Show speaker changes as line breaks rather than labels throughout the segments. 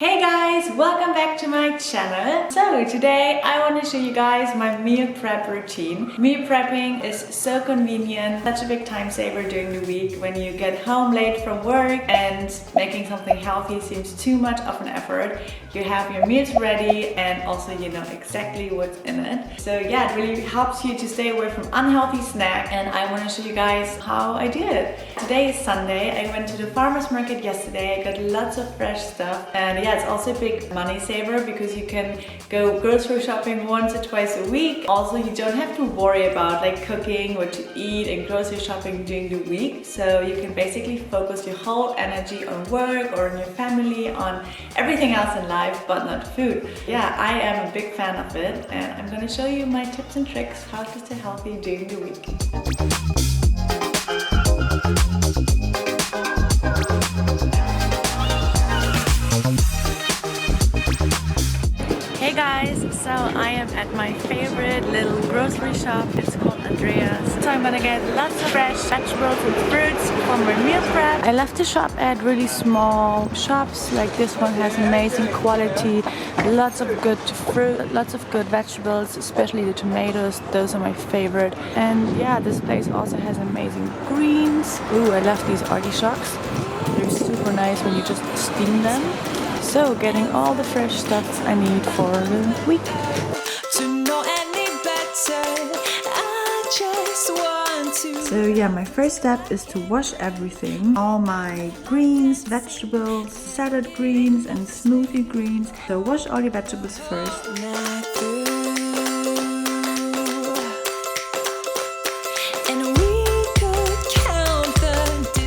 Hey guys, welcome back to my channel. So today I want to show you guys my meal prep routine. Meal prepping is so convenient, such a big time saver during the week when you get home late from work and making something healthy seems too much of an effort. You have your meals ready and also you know exactly what's in it. So yeah, it really helps you to stay away from unhealthy snacks, and I want to show you guys how I did it. Today is Sunday. I went to the farmer's market yesterday. I got lots of fresh stuff, and yeah, it's also a big money saver because you can go grocery shopping once or twice a week. Also, you don't have to worry about like cooking, what to eat and grocery shopping during the week. So you can basically focus your whole energy on work or on your family, on everything else in life, but not food. Yeah, I am a big fan of it, and I'm gonna show you my tips and tricks how to stay healthy during the week. Hey guys, so I am at my favorite little grocery shop. It's called Andreas. So I'm gonna get lots of fresh vegetables and fruits for my meal prep. I love to shop at really small shops. Like this one has amazing quality, lots of good fruit, lots of good vegetables, especially the tomatoes. Those are my favorite. And yeah, this place also has amazing greens. Ooh, I love these artichokes. They're super nice when you just steam them. So getting all the fresh stuff I need for the week. So yeah, my first step is to wash everything. All my greens, vegetables, salad greens and smoothie greens. So wash all the vegetables first.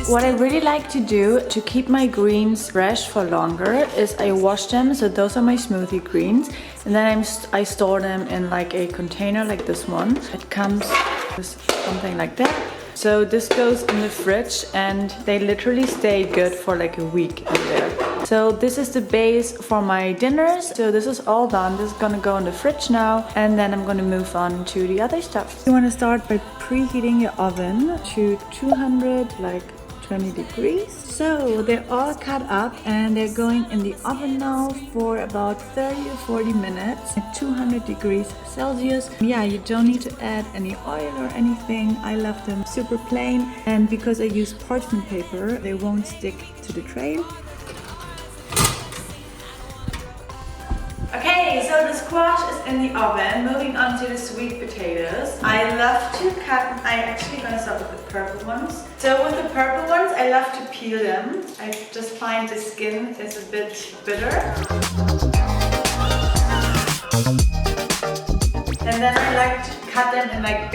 What I really like to do to keep my greens fresh for longer is I wash them. So those are my smoothie greens, and then I store them in like a container like this one. It comes with something like that. So this goes in the fridge and they literally stay good for like a week in there. So this is the base for my dinners. So this is all done. This is gonna go in the fridge now, and then I'm gonna move on to the other stuff. You wanna start by preheating your oven to 200, like 20 degrees. So they're all cut up and they're going in the oven now for about 30 or 40 minutes at 200 degrees Celsius. Yeah, you don't need to add any oil or anything. I love them super plain, and because I use parchment paper, they won't stick to the tray. Okay, so the squash is in the oven. Moving on to the sweet potatoes. I love to cut, I'm actually gonna start with the purple ones. So with the purple ones, I love to peel them. I just find the skin is a bit bitter. And then I like to cut them in like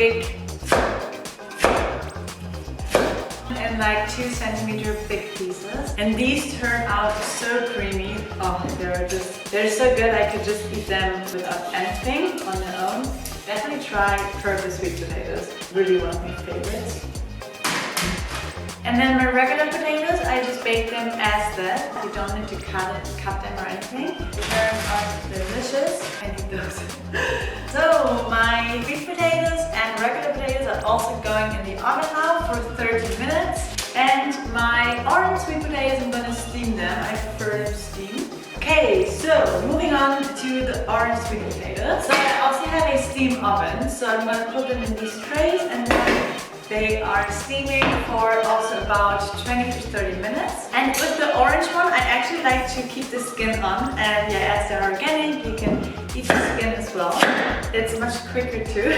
like 2 centimeter big pieces, and these turn out so creamy. Oh, they're so good. I could just eat them without anything on their own. Definitely try purple sweet potatoes. Really one of my favorites. And then my regular potatoes, I just bake them as that. You don't need to cut them or anything. They are delicious. I need those. So my sweet potatoes and regular potatoes are also going in the oven now for 30 minutes. And my orange sweet potatoes, I'm gonna steam them. I prefer them steamed. Okay, so moving on to the orange sweet potatoes. So I also have a steam oven, so I'm gonna put them in these trays, and then they are steaming for also about 20 to 30 minutes. And with the orange one, I actually like to keep the skin on. And yeah, as they're organic, you can eat the skin as well. It's much quicker too.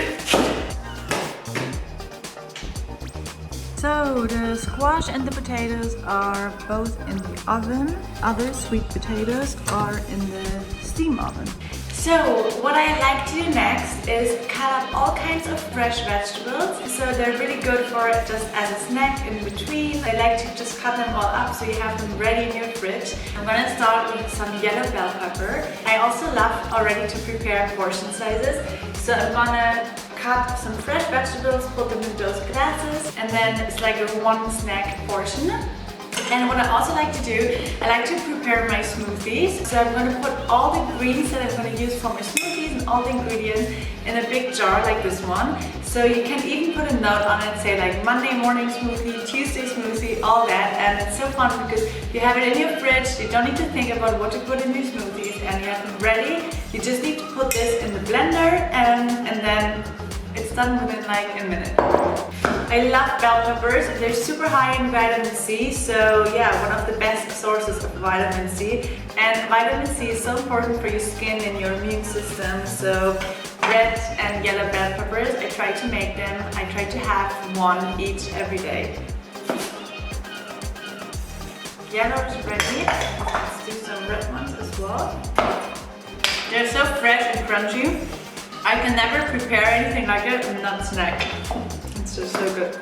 So the squash and the potatoes are both in the oven. Other sweet potatoes are in the steam oven. So what I like to do next is cut up all kinds of fresh vegetables. So they're really good for just as a snack in between. I like to just cut them all up so you have them ready in your fridge. I'm gonna start with some yellow bell pepper. I also love already to prepare portion sizes. So I'm gonna cut some fresh vegetables, put them in those glasses, and then it's like a one snack portion. And what I also like to do, I like to prepare my smoothies. So I'm going to put all the greens that I'm going to use for my smoothies and all the ingredients in a big jar like this one. So you can even put a note on it, say like Monday morning smoothie, Tuesday smoothie, all that. And it's so fun because you have it in your fridge, you don't need to think about what to put in your smoothies, and you have them ready. You just need to put this in the blender and then it's done within like a minute. I love bell peppers. They're super high in vitamin C, so yeah, one of the best sources of vitamin C. And vitamin C is so important for your skin and your immune system. So red and yellow bell peppers, I try to make them. I try to have one each every day. Yellow is ready. Let's do some red ones as well. They're so fresh and crunchy. I can never prepare anything like it and not snack. It's just so good.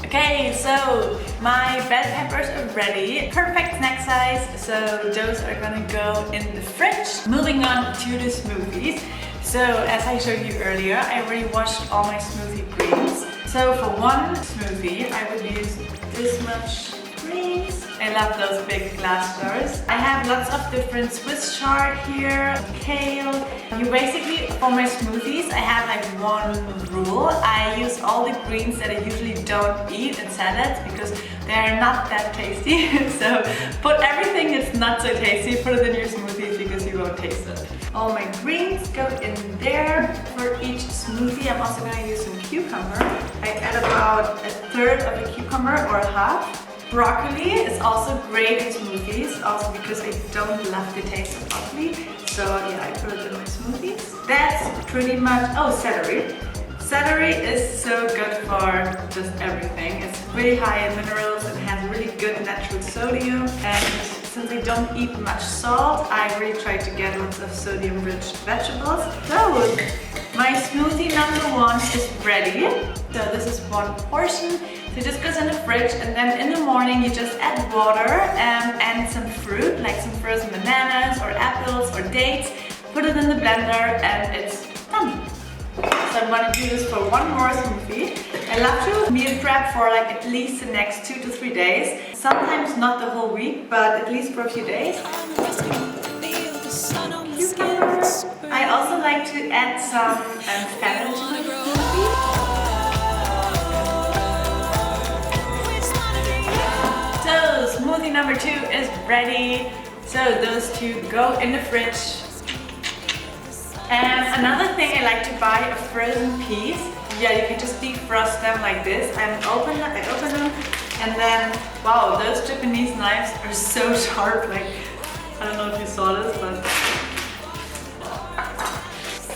Okay, so my bell peppers are ready. Perfect snack size. So those are gonna go in the fridge. Moving on to the smoothies. So as I showed you earlier, I already washed all my smoothie greens. So for one smoothie, I would use this much greens. I love those big glass jars. I have lots of different Swiss chard here, kale. You basically, for my smoothies, I have like one rule. I use all the greens that I usually don't eat in salads because they're not that tasty. So put everything that's not so tasty, put it in your smoothies because you won't taste it. All my greens go in there. For each smoothie, I'm also going to use some cucumber. I add about a third of a cucumber or a half. Broccoli is also great in smoothies, also because I don't love the taste of broccoli. So yeah, I put it in my smoothies. That's pretty much, oh, celery. Celery is so good for just everything. It's really high in minerals and has really good natural sodium. And since I don't eat much salt, I really try to get lots of sodium-rich vegetables. So my smoothie number one is ready. So this is one portion. So it just goes in the fridge, and then in the morning you just add water and some fruit, like some frozen bananas or apples or dates. Put it in the blender and it's done. So I'm gonna do this for one more smoothie. I love to meal prep for like at least the next 2 to 3 days. Sometimes not the whole week, but at least for a few days. Cucumber. I also like to add some fennel to the smoothie. So smoothie number 2 is ready. So those two go in the fridge. And another thing, I like to buy a frozen peas. Yeah, you can just defrost them like this. I open them, and then wow, those Japanese knives are so sharp. Like, I don't know if you saw this, but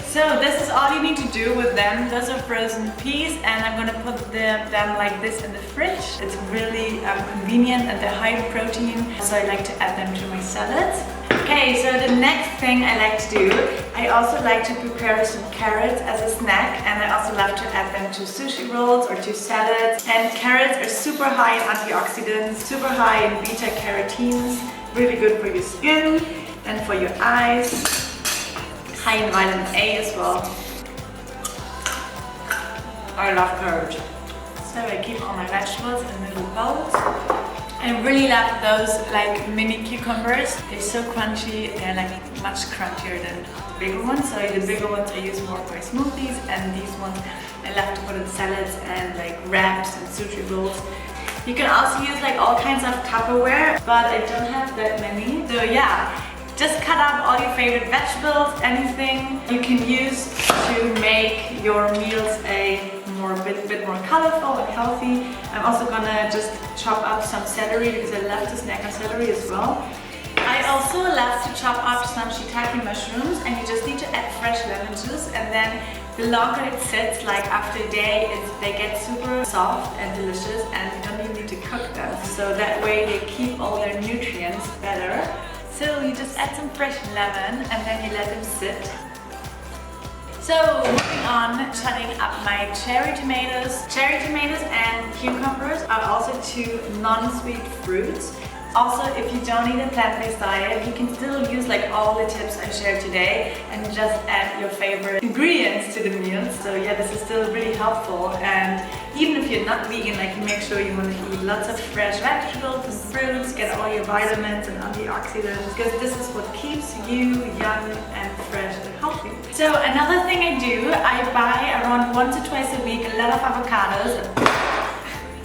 so this is all you need to do with them. Those are frozen peas, and I'm gonna put them like this in the fridge. It's really convenient and they're high in protein, so I like to add them to my salads. Okay, so the next thing I like to do, I also like to prepare some carrots as a snack, and I also love to add them to sushi rolls or to salads. And carrots are super high in antioxidants, super high in beta carotenes, really good for your skin and for your eyes. High in vitamin A as well. I love carrots. So I keep all my vegetables in little bowls. I really love those like mini cucumbers. They're so crunchy. They're like much crunchier than the bigger ones. So the bigger ones I use more for my smoothies, and these ones I love to put in salads and like wraps and sushi rolls. You can also use like all kinds of Tupperware, but I don't have that many. So yeah, just cut up all your favorite vegetables, anything you can use to make your meals a bit more colorful and healthy. I'm also gonna just chop up some celery because I love to snack on celery as well. I also love to chop up some shiitake mushrooms, and you just need to add fresh lemon juice, and then the longer it sits, like after a day, they get super soft and delicious, and you don't even need to cook them. So that way they keep all their nutrients better. So you just add some fresh lemon and then you let them sit. So moving on, cutting up my cherry tomatoes. Cherry tomatoes and cucumbers are also two non-sweet fruits. Also, if you don't eat a plant-based diet, you can still use like all the tips I shared today and just add your favorite ingredients to the meals. So yeah, this is still really helpful. And even if you're not vegan, like you make sure you want to eat lots of fresh vegetables and fruits, get all your vitamins and antioxidants, because this is what keeps you young and fresh and healthy. So another thing I do, I buy around once or twice a week a lot of avocados.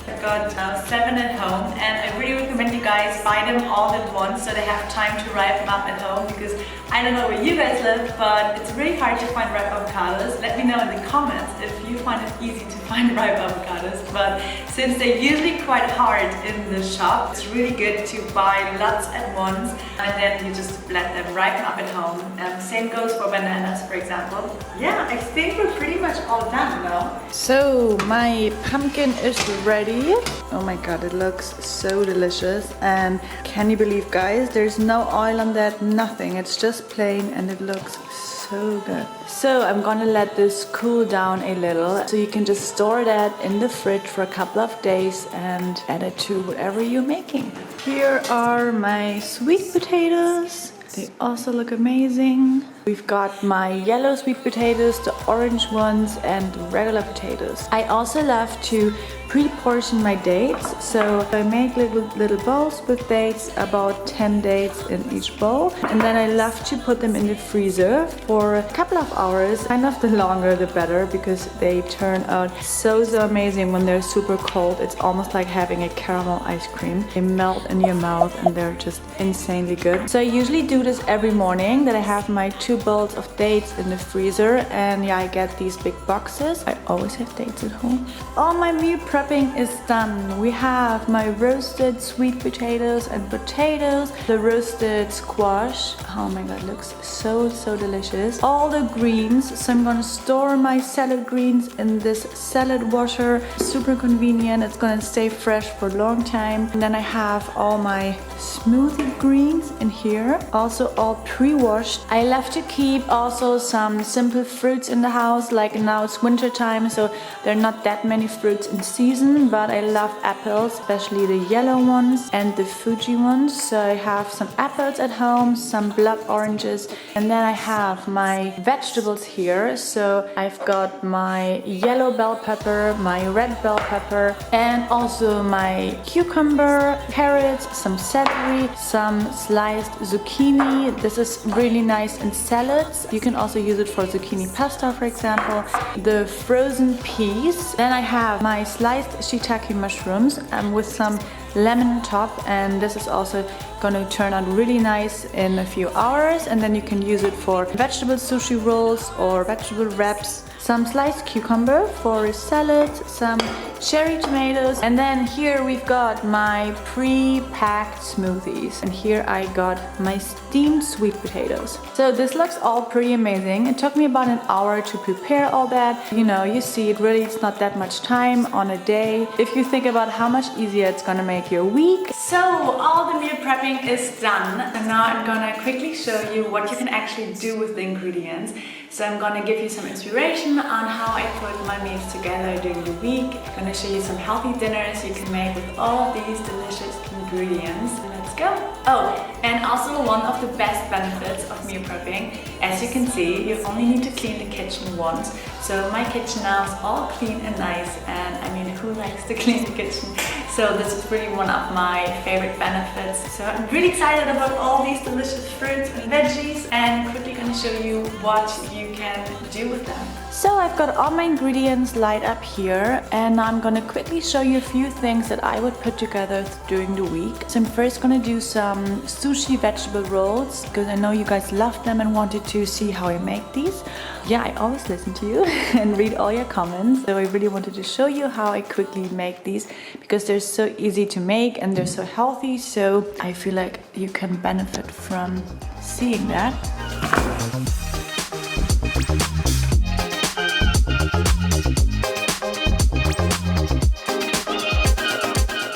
I've got 7 at home, and I really recommend you guys buy them all at once so they have time to ripen up at home, because I don't know where you guys live, but it's really hard to find ripe avocados. Let me know in the comments if you find it easy to find ripe avocados, but since they're usually quite hard in the shop, it's really good to buy lots at once and then you just let them ripen up at home. Same goes for bananas, for example. Yeah, I think we're pretty much all done now. So my pumpkin is ready. Oh my god, it looks so delicious. And can you believe, guys, there's no oil on that, nothing. It's just plain and it looks so good. So I'm gonna let this cool down a little, so you can just store that in the fridge for a couple of days and add it to whatever you're making. Here are my sweet potatoes. They also look amazing. We've got my yellow sweet potatoes, the orange ones, and the regular potatoes. I also love to pre-portion my dates, so I make little bowls with dates, about 10 dates in each bowl, and then I love to put them in the freezer for a couple of hours. Kind of the longer the better, because they turn out so amazing when they're super cold. It's almost like having a caramel ice cream. They melt in your mouth and they're just insanely good. So I usually do this every morning, that I have my 2 bowls of dates in the freezer, and yeah, I get these big boxes. I always have dates at home. All my meal prepping is done. We have my roasted sweet potatoes and potatoes, the roasted squash. Oh my god, looks so delicious. All the greens, so I'm gonna store my salad greens in this salad washer. Super convenient, it's gonna stay fresh for a long time. And then I have all my smoothie greens in here, also all pre-washed. I love to keep also some simple fruits in the house, like now it's winter time, so there are not that many fruits in season, but I love apples, especially the yellow ones and the Fuji ones. So I have some apples at home, some blood oranges, and then I have my vegetables here. So I've got my yellow bell pepper, my red bell pepper, and also my cucumber, carrots, some celery, some sliced zucchini. This is really nice in salads. You can also use it for zucchini pasta, for example. The frozen peas. Then I have my sliced shiitake mushrooms with some lemon on top, and this is also gonna turn out really nice in a few hours, and then you can use it for vegetable sushi rolls or vegetable wraps. Some sliced cucumber for a salad, some cherry tomatoes, and then here we've got my pre-packed smoothies, and here I got my steamed sweet potatoes. So this looks all pretty amazing. It took me about an hour to prepare all that. You know, you see, it really, it's not that much time on a day. If you think about how much easier it's gonna make your week. So all the meal prepping is done, and now I'm gonna quickly show you what you can actually do with the ingredients. So I'm gonna give you some inspiration on how I put my meals together during the week. I'm gonna show you some healthy dinners you can make with all these delicious ingredients. Let's go. Oh, and also one of the best benefits of meal prepping, as you can see, you only need to clean the kitchen once. So my kitchen now is all clean and nice, and I mean, who likes to clean the kitchen? So this is really one of my favorite benefits. So I'm really excited about all these delicious fruits and veggies, and quickly gonna show you what you can do with them. So I've got all my ingredients lined up here, and I'm gonna quickly show you a few things that I would put together during the week. So I'm first gonna do some sushi vegetable rolls, because I know you guys love them and wanted to see how I make these. Yeah, I always listen to you and read all your comments. So I really wanted to show you how I quickly make these, because they're so easy to make and they're so healthy. So I feel like you can benefit from seeing that.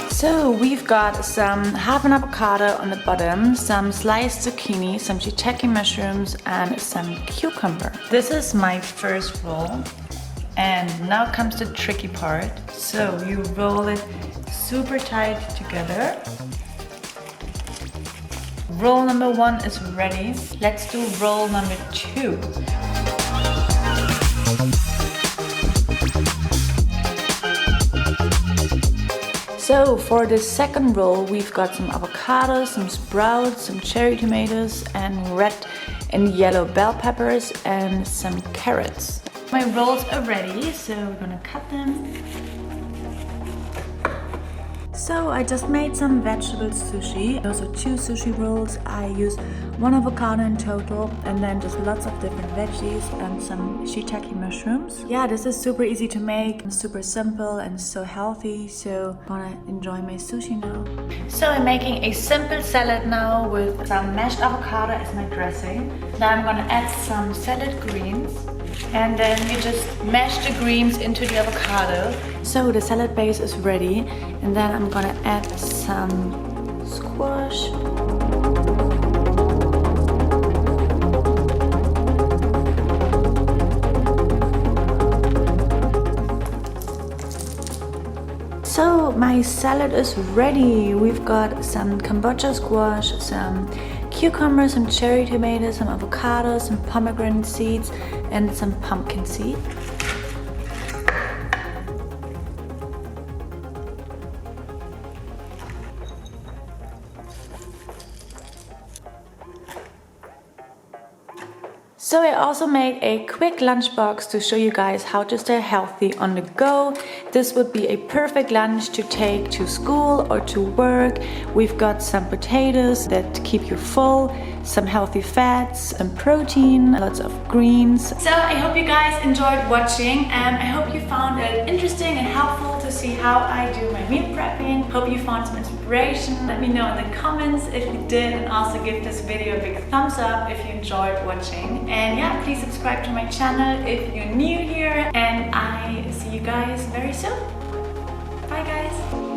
So we've got some half an avocado on the bottom, some sliced zucchini, some shiitake mushrooms, and some cucumber. This is my first roll, and now comes the tricky part. So you roll it super tight together. Roll number 1 is ready. Let's do roll number 2. So for the second roll, we've got some avocados, some sprouts, some cherry tomatoes, and red and yellow bell peppers, and some carrots. My rolls are ready, so we're gonna cut them. So I just made some vegetable sushi. Those are 2 sushi rolls. I use 1 avocado in total, and then just lots of different veggies and some shiitake mushrooms. Yeah, this is super easy to make, super simple and so healthy, so I wanna enjoy my sushi now. So I'm making a simple salad now with some mashed avocado as my dressing. Now I'm gonna add some salad greens, and then you just mash the greens into the avocado. So the salad base is ready, and then I'm gonna add some squash. So my salad is ready. We've got some kombucha squash, some cucumbers, some cherry tomatoes, some avocados, some pomegranate seeds, and some pumpkin seed. So I also made a quick lunchbox to show you guys how to stay healthy on the go. This would be a perfect lunch to take to school or to work. We've got some potatoes that keep you full, some healthy fats and protein, lots of greens. So I hope you guys enjoyed watching, and I hope you found it interesting and helpful to see how I do my meal prepping. Hope you found some inspiration. Let me know in the comments if you did, and also give this video a big thumbs up if you enjoyed watching. And yeah, please subscribe to my channel if you're new here, and I see you guys very soon. Bye guys!